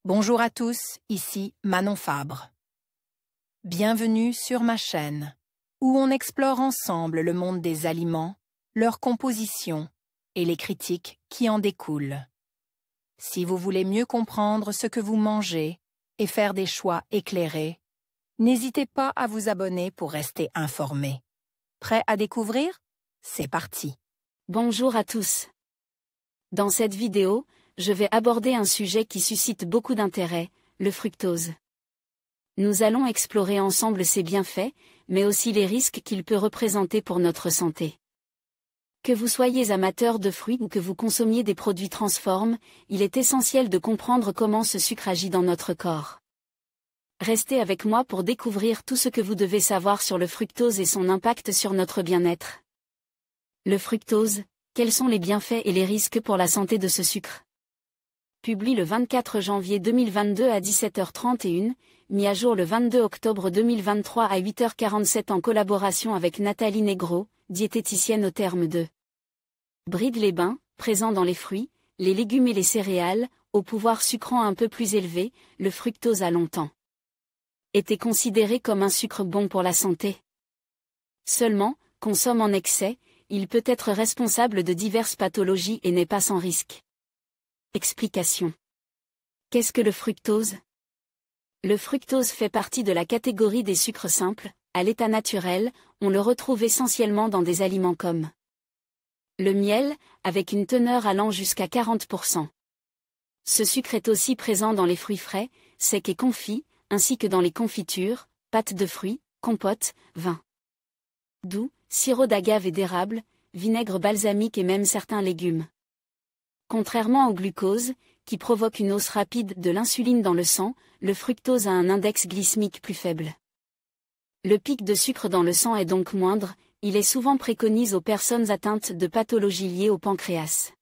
Bonjour à tous, ici Manon Fabre. Bienvenue sur ma chaîne, où on explore ensemble le monde des aliments, leur composition et les critiques qui en découlent. Si vous voulez mieux comprendre ce que vous mangez et faire des choix éclairés, n'hésitez pas à vous abonner pour rester informé. Prêt à découvrir? C'est parti! Bonjour à tous. Dans cette vidéo, je vais aborder un sujet qui suscite beaucoup d'intérêt, le fructose. Nous allons explorer ensemble ses bienfaits, mais aussi les risques qu'il peut représenter pour notre santé. Que vous soyez amateur de fruits ou que vous consommiez des produits transformes, il est essentiel de comprendre comment ce sucre agit dans notre corps. Restez avec moi pour découvrir tout ce que vous devez savoir sur le fructose et son impact sur notre bien-être. Le fructose, quels sont les bienfaits et les risques pour la santé de ce sucre? Publié le 24 janvier 2022 à 17h31, mis à jour le 22 octobre 2023 à 8h47 en collaboration avec Nathalie Negro, diététicienne au terme de Bride-les-Bains, présent dans les fruits, les légumes et les céréales, au pouvoir sucrant un peu plus élevé, le fructose a longtemps été considéré comme un sucre bon pour la santé. Seulement, consomme en excès, il peut être responsable de diverses pathologies et n'est pas sans risque. Explication. Qu'est-ce que le fructose? Le fructose fait partie de la catégorie des sucres simples. À l'état naturel, on le retrouve essentiellement dans des aliments comme le miel, avec une teneur allant jusqu'à 40%. Ce sucre est aussi présent dans les fruits frais, secs et confits, ainsi que dans les confitures, pâtes de fruits, compotes, vins doux, sirop d'agave et d'érable, vinaigre balsamique et même certains légumes. Contrairement au glucose, qui provoque une hausse rapide de l'insuline dans le sang, le fructose a un index glycémique plus faible. Le pic de sucre dans le sang est donc moindre, il est souvent préconisé aux personnes atteintes de pathologies liées au pancréas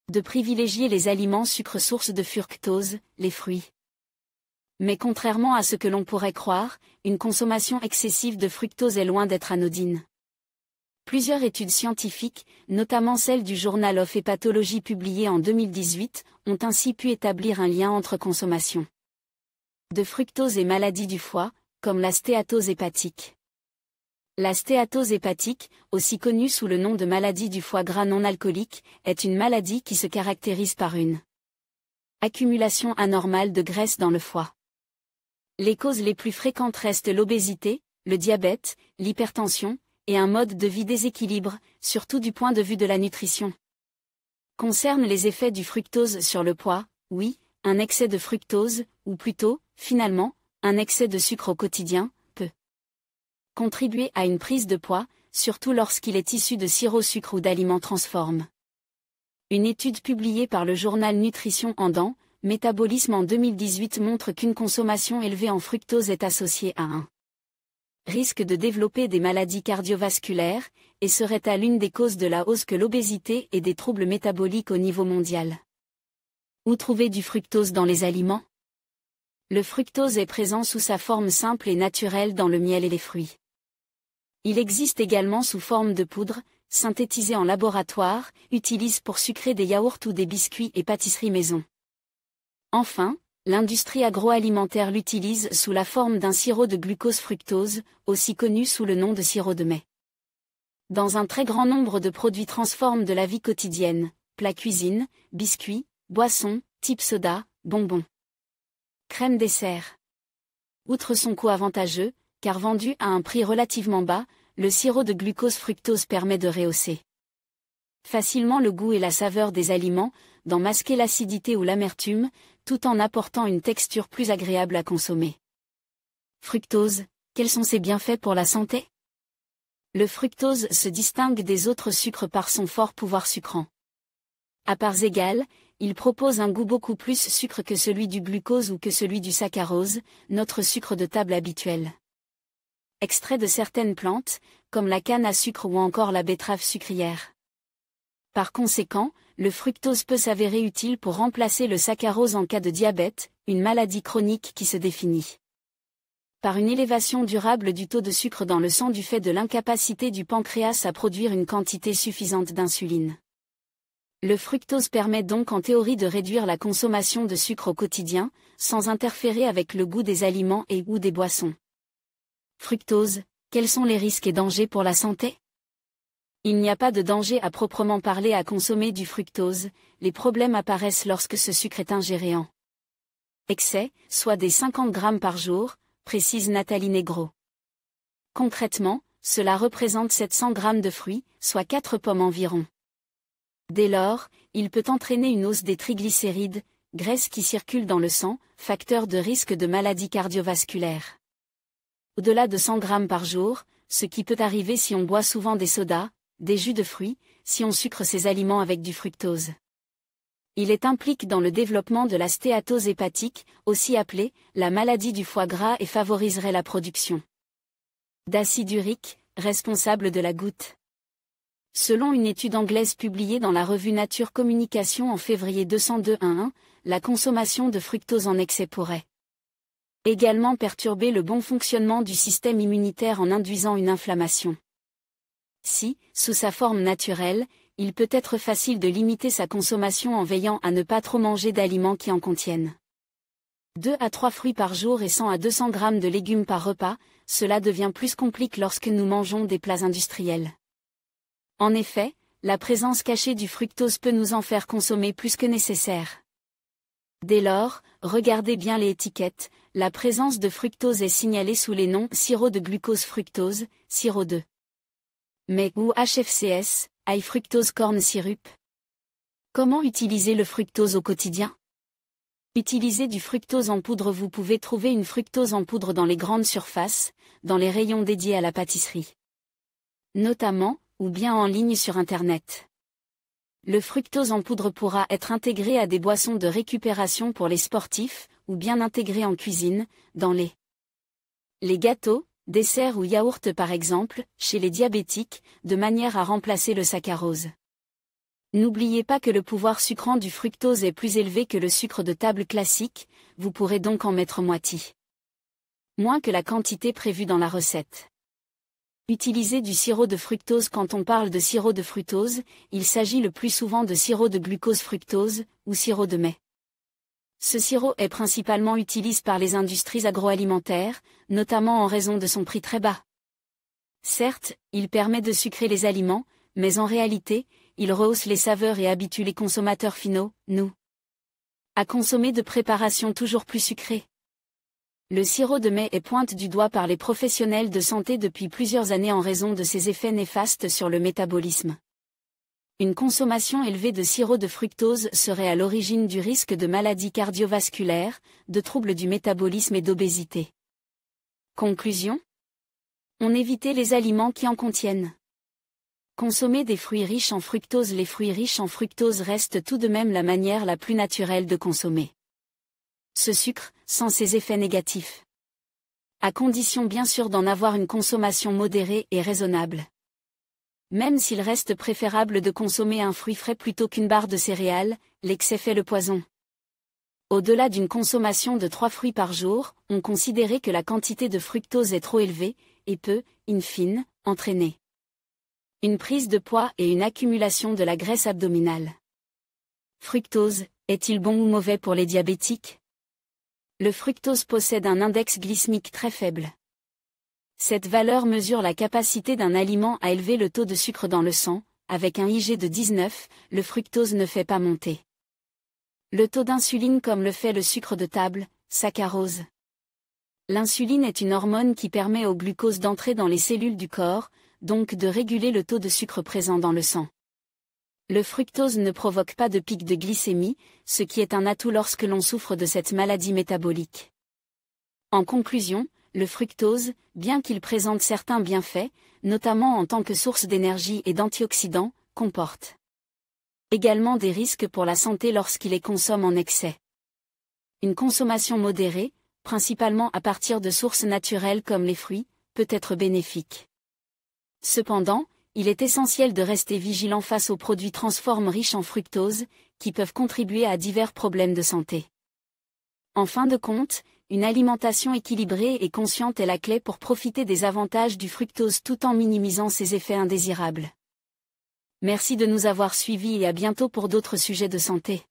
de privilégier les aliments sucres sources de fructose, les fruits. Mais contrairement à ce que l'on pourrait croire, une consommation excessive de fructose est loin d'être anodine. Plusieurs études scientifiques, notamment celle du Journal of Hepatology publiée en 2018, ont ainsi pu établir un lien entre consommation de fructose et maladies du foie, comme la stéatose hépatique. La stéatose hépatique, aussi connue sous le nom de maladie du foie gras non alcoolique, est une maladie qui se caractérise par une accumulation anormale de graisse dans le foie. Les causes les plus fréquentes restent l'obésité, le diabète, l'hypertension, et un mode de vie déséquilibre, surtout du point de vue de la nutrition. Concernent les effets du fructose sur le poids, oui, un excès de fructose, ou plutôt, finalement, un excès de sucre au quotidien, peut contribuer à une prise de poids, surtout lorsqu'il est issu de sirop sucre ou d'aliments transformes. Une étude publiée par le journal Nutrition en dents, Métabolisme en 2018 montre qu'une consommation élevée en fructose est associée à un risque de développer des maladies cardiovasculaires, et serait à l'une des causes de la hausse que l'obésité et des troubles métaboliques au niveau mondial. Où trouver du fructose dans les aliments? Le fructose est présent sous sa forme simple et naturelle dans le miel et les fruits. Il existe également sous forme de poudre, synthétisée en laboratoire, utilisée pour sucrer des yaourts ou des biscuits et pâtisseries maison. Enfin, l'industrie agroalimentaire l'utilise sous la forme d'un sirop de glucose-fructose, aussi connu sous le nom de sirop de mets. Dans un très grand nombre de produits transforment de la vie quotidienne, plats cuisine, biscuits, boissons, type soda, bonbons, crème dessert. Outre son coût avantageux, car vendu à un prix relativement bas, le sirop de glucose-fructose permet de rehausser facilement le goût et la saveur des aliments, d'en masquer l'acidité ou l'amertume, tout en apportant une texture plus agréable à consommer. Fructose, quels sont ses bienfaits pour la santé? Le fructose se distingue des autres sucres par son fort pouvoir sucrant. À parts égales, il propose un goût beaucoup plus sucre que celui du glucose ou que celui du saccharose, notre sucre de table habituel. Extrait de certaines plantes, comme la canne à sucre ou encore la betterave sucrière. Par conséquent, le fructose peut s'avérer utile pour remplacer le saccharose en cas de diabète, une maladie chronique qui se définit par une élévation durable du taux de sucre dans le sang du fait de l'incapacité du pancréas à produire une quantité suffisante d'insuline. Le fructose permet donc en théorie de réduire la consommation de sucre au quotidien, sans interférer avec le goût des aliments et ou des boissons. Fructose, quels sont les risques et dangers pour la santé? Il n'y a pas de danger à proprement parler à consommer du fructose, les problèmes apparaissent lorsque ce sucre est ingéré en excès, soit des 50 grammes par jour, précise Nathalie Negro. Concrètement, cela représente 700 grammes de fruits, soit 4 pommes environ. Dès lors, il peut entraîner une hausse des triglycérides, graisse qui circule dans le sang, facteur de risque de maladies cardiovasculaires. Au-delà de 100 grammes par jour, ce qui peut arriver si on boit souvent des sodas, des jus de fruits, si on sucre ces aliments avec du fructose. Il implique dans le développement de la stéatose hépatique, aussi appelée la maladie du foie gras, et favoriserait la production d'acide urique, responsable de la goutte. Selon une étude anglaise publiée dans la revue Nature Communication en février 202.1, la consommation de fructose en excès pourrait également perturber le bon fonctionnement du système immunitaire en induisant une inflammation. Si, sous sa forme naturelle, il peut être facile de limiter sa consommation en veillant à ne pas trop manger d'aliments qui en contiennent 2 à 3 fruits par jour et 100 à 200 grammes de légumes par repas, cela devient plus compliqué lorsque nous mangeons des plats industriels. En effet, la présence cachée du fructose peut nous en faire consommer plus que nécessaire. Dès lors, regardez bien les étiquettes, la présence de fructose est signalée sous les noms sirop de glucose fructose, sirop de mais ou HFCS, high fructose corn syrup. Comment utiliser le fructose au quotidien? Utilisez du fructose en poudre. Vous pouvez trouver une fructose en poudre dans les grandes surfaces, dans les rayons dédiés à la pâtisserie, notamment, ou bien en ligne sur Internet. Le fructose en poudre pourra être intégré à des boissons de récupération pour les sportifs, ou bien intégré en cuisine, dans les gâteaux, desserts ou yaourts par exemple, chez les diabétiques, de manière à remplacer le saccharose. N'oubliez pas que le pouvoir sucrant du fructose est plus élevé que le sucre de table classique, vous pourrez donc en mettre moitié moins que la quantité prévue dans la recette. Utilisez du sirop de fructose. Quand on parle de sirop de fructose, il s'agit le plus souvent de sirop de glucose fructose, ou sirop de mets. Ce sirop est principalement utilisé par les industries agroalimentaires, notamment en raison de son prix très bas. Certes, il permet de sucrer les aliments, mais en réalité, il rehausse les saveurs et habitue les consommateurs finaux, nous, à consommer de préparations toujours plus sucrées. Le sirop de mets est pointe du doigt par les professionnels de santé depuis plusieurs années en raison de ses effets néfastes sur le métabolisme. Une consommation élevée de sirop de fructose serait à l'origine du risque de maladies cardiovasculaires, de troubles du métabolisme et d'obésité. Conclusion ? On évitait les aliments qui en contiennent. Consommer des fruits riches en fructose. Les fruits riches en fructose restent tout de même la manière la plus naturelle de consommer ce sucre, sans ses effets négatifs. À condition bien sûr d'en avoir une consommation modérée et raisonnable. Même s'il reste préférable de consommer un fruit frais plutôt qu'une barre de céréales, l'excès fait le poison. Au-delà d'une consommation de 3 fruits par jour, on considérait que la quantité de fructose est trop élevée, et peut, in fine, entraîner une prise de poids et une accumulation de la graisse abdominale. Fructose, est-il bon ou mauvais pour les diabétiques? Le fructose possède un index glycémique très faible. Cette valeur mesure la capacité d'un aliment à élever le taux de sucre dans le sang. Avec un IG de 19, le fructose ne fait pas monter le taux d'insuline comme le fait le sucre de table, saccharose. L'insuline est une hormone qui permet au glucose d'entrer dans les cellules du corps, donc de réguler le taux de sucre présent dans le sang. Le fructose ne provoque pas de pic de glycémie, ce qui est un atout lorsque l'on souffre de cette maladie métabolique. En conclusion, le fructose, bien qu'il présente certains bienfaits, notamment en tant que source d'énergie et d'antioxydants, comporte également des risques pour la santé lorsqu'il est consommé en excès. Une consommation modérée, principalement à partir de sources naturelles comme les fruits, peut être bénéfique. Cependant, il est essentiel de rester vigilant face aux produits transformés riches en fructose, qui peuvent contribuer à divers problèmes de santé. En fin de compte, une alimentation équilibrée et consciente est la clé pour profiter des avantages du fructose tout en minimisant ses effets indésirables. Merci de nous avoir suivis et à bientôt pour d'autres sujets de santé.